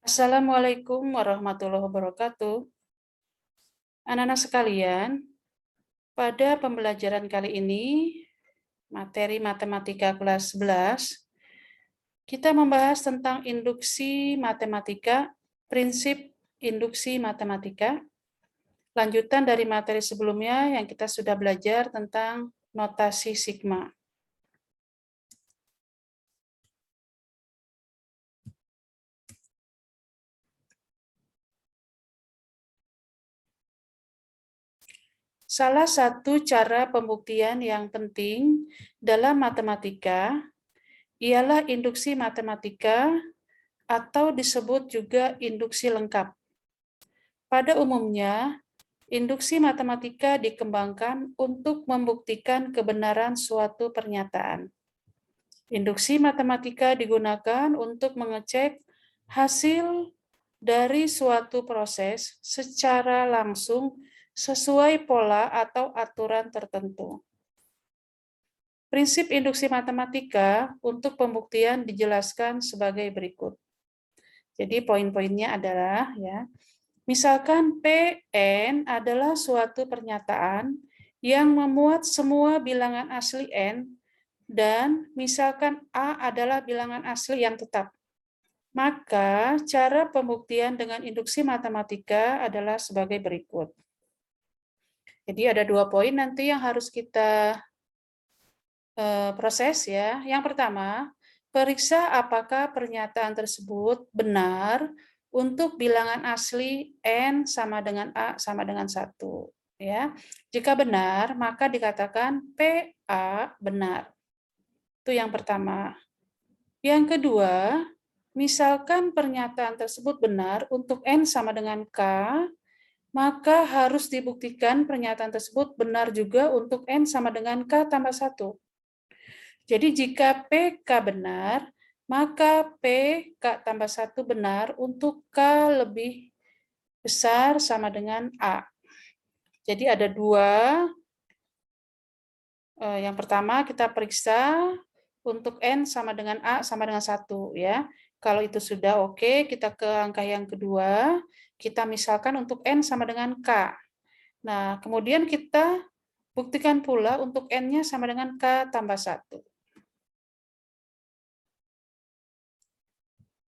Assalamualaikum warahmatullahi wabarakatuh. Anak-anak sekalian, pada pembelajaran kali ini, materi matematika kelas 11, kita membahas tentang induksi matematika, prinsip induksi matematika, lanjutan dari materi sebelumnya yang kita sudah belajar tentang notasi sigma. Salah satu cara pembuktian yang penting dalam matematika ialah induksi matematika atau disebut juga induksi lengkap. Pada umumnya, induksi matematika dikembangkan untuk membuktikan kebenaran suatu pernyataan. Induksi matematika digunakan untuk mengecek hasil dari suatu proses secara langsung sesuai pola atau aturan tertentu. Prinsip induksi matematika untuk pembuktian dijelaskan sebagai berikut. Jadi poin-poinnya adalah misalkan Pn adalah suatu pernyataan yang memuat semua bilangan asli n dan misalkan A adalah bilangan asli yang tetap. Maka cara pembuktian dengan induksi matematika adalah sebagai berikut. Jadi ada 2 poin nanti yang harus kita proses ya. Yang pertama, periksa apakah pernyataan tersebut benar untuk bilangan asli n sama dengan a sama dengan 1 ya. Jika benar, maka dikatakan PA benar. Itu yang pertama. Yang kedua, misalkan pernyataan tersebut benar untuk n sama dengan k, maka harus dibuktikan pernyataan tersebut benar juga untuk n sama dengan k tambah 1. Jadi jika PK benar, maka PK tambah 1 benar untuk K lebih besar sama dengan A. Jadi ada 2. Yang pertama kita periksa untuk N sama dengan A sama dengan 1 ya. Kalau itu sudah oke, kita ke angka yang kedua, kita misalkan untuk N sama dengan K. Nah, kemudian kita buktikan pula untuk N-nya sama dengan K tambah 1.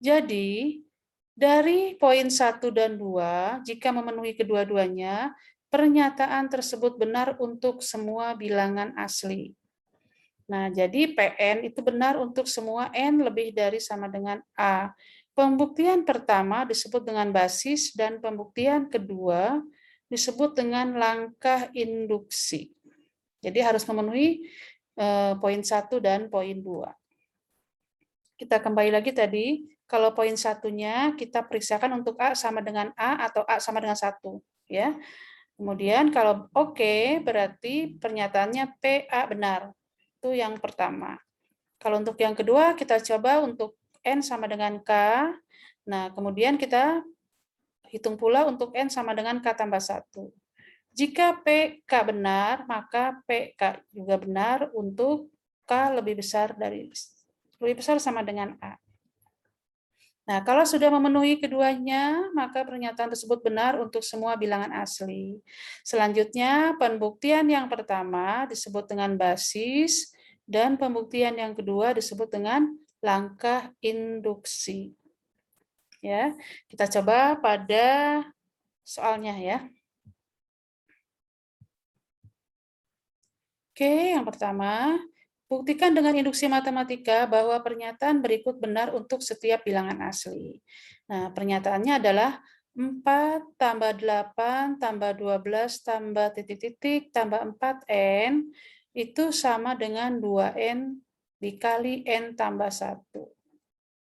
Jadi, dari poin 1 dan 2, jika memenuhi kedua-duanya, pernyataan tersebut benar untuk semua bilangan asli. Nah, jadi PN itu benar untuk semua N lebih dari sama dengan A. Pembuktian pertama disebut dengan basis dan pembuktian kedua disebut dengan langkah induksi. Jadi harus memenuhi poin 1 dan poin 2. Kita kembali lagi tadi, kalau poin satunya kita periksakan untuk A sama dengan A atau A sama dengan 1. Ya. Kemudian kalau oke, berarti pernyataannya PA benar. Itu yang pertama. Kalau untuk yang kedua, kita coba untuk N sama dengan K. Nah, kemudian kita hitung pula untuk N sama dengan K tambah 1. Jika PK benar, maka PK juga benar untuk K lebih besar sama dengan A. Nah, kalau sudah memenuhi keduanya, maka pernyataan tersebut benar untuk semua bilangan asli. Selanjutnya, pembuktian yang pertama disebut dengan basis, dan pembuktian yang kedua disebut dengan langkah induksi. Ya, kita coba pada soalnya ya. Oke, yang pertama, buktikan dengan induksi matematika bahwa pernyataan berikut benar untuk setiap bilangan asli. Nah, pernyataannya adalah 4 tambah 8 tambah 12 tambah titik-titik tambah 4N itu sama dengan 2N dikali N tambah 1.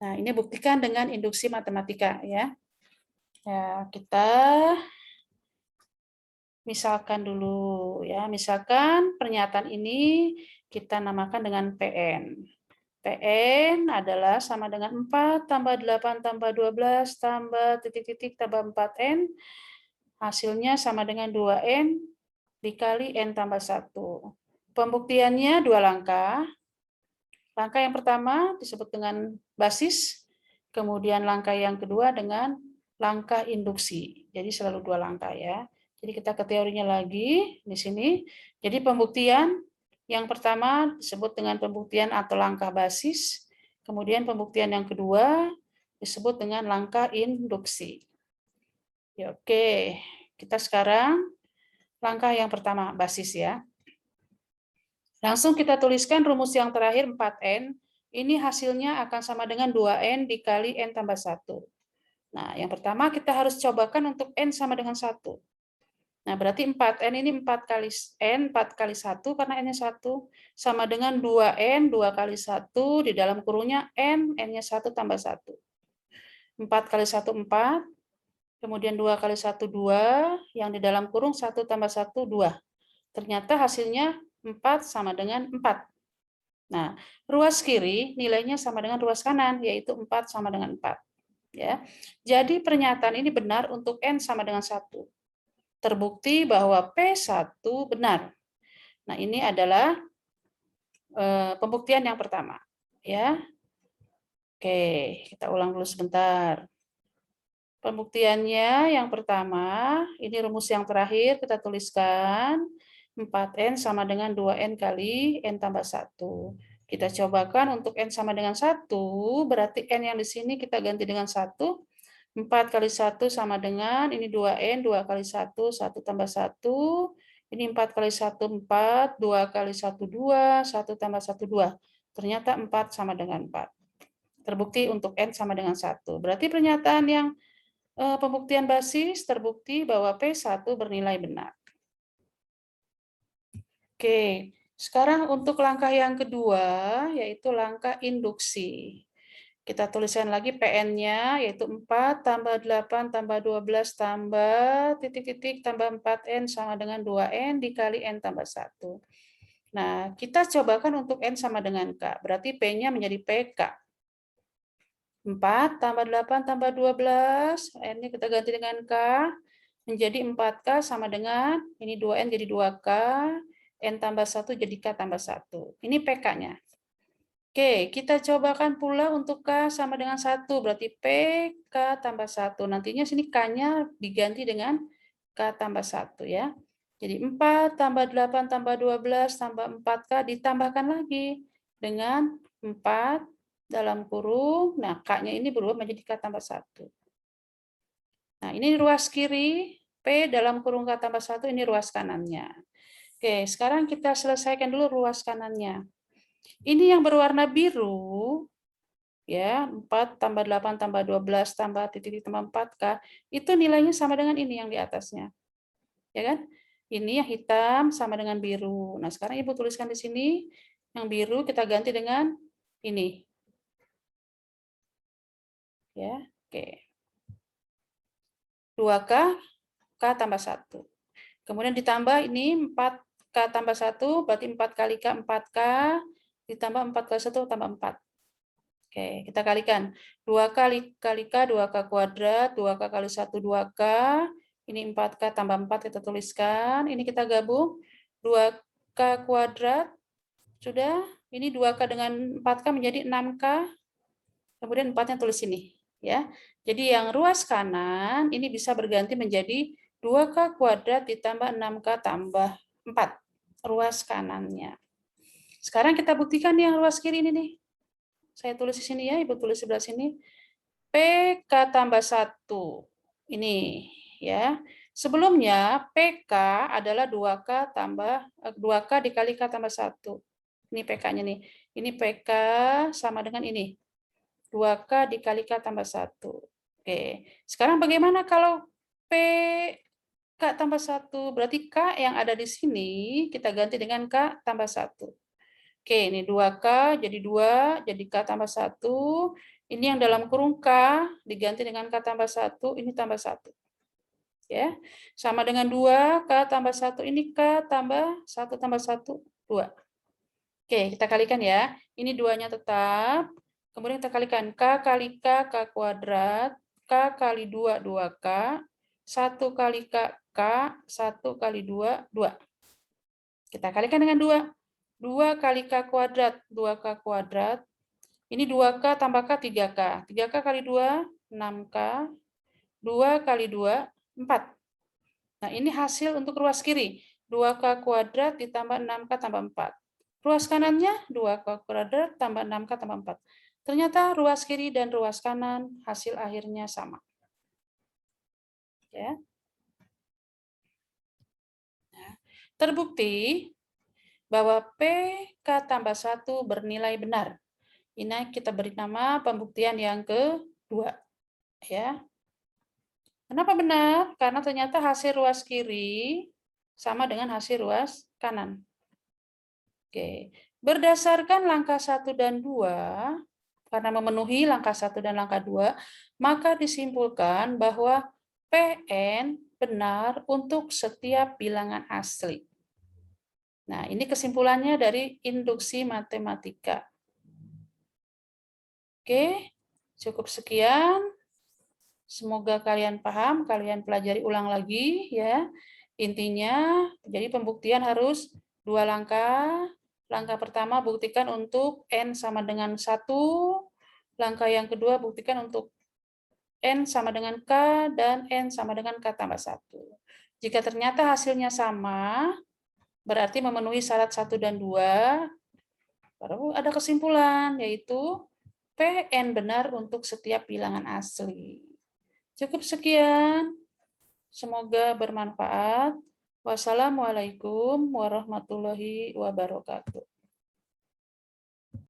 Nah, ini buktikan dengan induksi matematika ya. Ya, kita misalkan dulu ya, misalkan pernyataan ini kita namakan dengan PN. PN adalah sama dengan 4 tambah 8 tambah 12 tambah titik-titik tambah 4N. Hasilnya sama dengan 2N dikali N tambah 1. Pembuktiannya 2 langkah. Langkah yang pertama disebut dengan basis. kemudian langkah yang kedua dengan langkah induksi. Jadi selalu 2 langkah ya. Jadi kita ke teorinya lagi di sini. Jadi pembuktian yang pertama disebut dengan pembuktian atau langkah basis. Kemudian pembuktian yang kedua disebut dengan langkah induksi. Ya, oke, kita sekarang langkah yang pertama basis ya. Langsung kita tuliskan rumus yang terakhir 4N. Ini hasilnya akan sama dengan 2N dikali N tambah 1. Nah, yang pertama kita harus cobakan untuk N sama dengan 1. Nah, berarti 4N ini 4 kali N, 4 kali 1, karena N-nya 1, sama dengan 2N, 2 kali 1, di dalam kurungnya N, N-nya 1 tambah 1. 4 kali 1, 4, kemudian 2 kali 1, 2, yang di dalam kurung 1 tambah 1, 2. Ternyata hasilnya 4 sama dengan 4. Nah, ruas kiri nilainya sama dengan ruas kanan, yaitu 4 sama dengan 4. Ya. Jadi pernyataan ini benar untuk N sama dengan 1. Terbukti bahwa P1 benar. Nah, ini adalah pembuktian yang pertama. Ya. Oke, kita ulang dulu sebentar. Pembuktiannya yang pertama, ini rumus yang terakhir kita tuliskan. 4N sama dengan 2N kali N tambah 1. Kita cobakan untuk N sama dengan 1, berarti N yang di sini kita ganti dengan 1. 4 kali 1 sama dengan, ini 2N, 2 kali 1, 1 tambah 1. Ini 4 kali 1, 4, 2 kali 1, 2, 1 tambah 1, 2. Ternyata 4 sama dengan 4. Terbukti untuk N sama dengan 1. Berarti pernyataan yang pembuktian basis terbukti bahwa P1 bernilai benar. Oke, sekarang untuk langkah yang kedua, yaitu langkah induksi. Kita tuliskan lagi PN-nya, yaitu 4 tambah 8 tambah 12 tambah titik-titik tambah 4N sama dengan 2N dikali N tambah 1. Nah, kita cobakan untuk N sama dengan K. Berarti P-nya menjadi PK. 4 tambah 8 tambah 12, N-nya kita ganti dengan K, menjadi 4K sama dengan, ini 2N jadi 2K, N tambah 1 jadi K tambah 1. Ini PK-nya. Oke, kita cobakan pula untuk K sama dengan 1, berarti PK tambah 1. Nantinya sini K-nya diganti dengan K tambah 1 ya. Jadi 4 tambah 8 tambah 12 tambah 4K ditambahkan lagi dengan 4 dalam kurung, nah K-nya ini berubah menjadi K tambah 1. Nah, ini ruas kiri, P dalam kurung K tambah 1, ini ruas kanannya. Oke, sekarang kita selesaikan dulu ruas kanannya. Ini yang berwarna biru, ya 4 tambah 8 tambah 12 tambah titik tambah 4K, itu nilainya sama dengan ini yang di atasnya. Ya kan? Ini yang hitam sama dengan biru. Nah, sekarang Ibu tuliskan di sini, yang biru kita ganti dengan ini. Ya, oke. 2K, K tambah 1. Kemudian ditambah ini 4K tambah 1, berarti 4 kali K, 4K, ditambah 4 kali 1 tambah 4. Oke, kita kalikan. 2 kali K, 2K kuadrat, 2K kali 1, 2K. Ini 4K tambah 4 kita tuliskan. Ini kita gabung. 2K kuadrat, sudah. Ini 2K dengan 4K menjadi 6K. Kemudian 4-nya tulis sini. Ya. Jadi yang ruas kanan ini bisa berganti menjadi 2K kuadrat ditambah 6K tambah 4. Ruas kanannya. Sekarang kita buktikan yang ruas kiri ini nih. Saya tulis di sini ya, Ibu tulis sebelah sini. PK tambah 1. Ini ya. Sebelumnya PK adalah 2K tambah 2K dikali K tambah 1. Ini PK-nya nih. Ini PK sama dengan ini. 2K dikali K tambah 1. Oke. Sekarang bagaimana kalau P K tambah 1? Berarti K yang ada di sini kita ganti dengan K tambah 1. Oke, ini 2K jadi 2, jadi K tambah 1. Ini yang dalam kurung K diganti dengan K tambah 1, ini tambah 1. Ya. Sama dengan 2, K tambah 1, ini K tambah 1 tambah 1, 2. Oke, kita kalikan ya. Ini 2-nya tetap. Kemudian kita kalikan K kali K, K kuadrat, K kali 2, 2K, 1 kali K, K, 1 kali 2, 2. Kita kalikan dengan 2. 2 kali K kuadrat, 2K kuadrat, Ini 2K tambah K, 3K. 3K kali 2, 6K. 2 kali 2, 4. Nah, ini hasil untuk ruas kiri. 2K kuadrat ditambah 6K tambah 4. Ruas kanannya 2K kuadrat tambah 6K tambah 4. Ternyata ruas kiri dan ruas kanan hasil akhirnya sama. Ya. Nah, terbukti bahwa PK tambah 1 bernilai benar. Ini kita beri nama pembuktian yang kedua. Ya. Kenapa benar? Karena ternyata hasil ruas kiri sama dengan hasil ruas kanan. Oke. Berdasarkan langkah 1 dan 2, karena memenuhi langkah 1 dan langkah 2, maka disimpulkan bahwa PN benar untuk setiap bilangan asli. Nah, ini kesimpulannya dari induksi matematika. Oke, cukup sekian. Semoga kalian paham, kalian pelajari ulang lagi ya. Intinya, jadi pembuktian harus 2 langkah. Langkah pertama buktikan untuk N sama dengan 1. Langkah yang kedua buktikan untuk N sama dengan K dan N sama dengan K tambah 1. Jika ternyata hasilnya sama, berarti memenuhi syarat 1 dan 2, baru ada kesimpulan, yaitu PN benar untuk setiap bilangan asli. Cukup sekian. Semoga bermanfaat. Wassalamualaikum warahmatullahi wabarakatuh.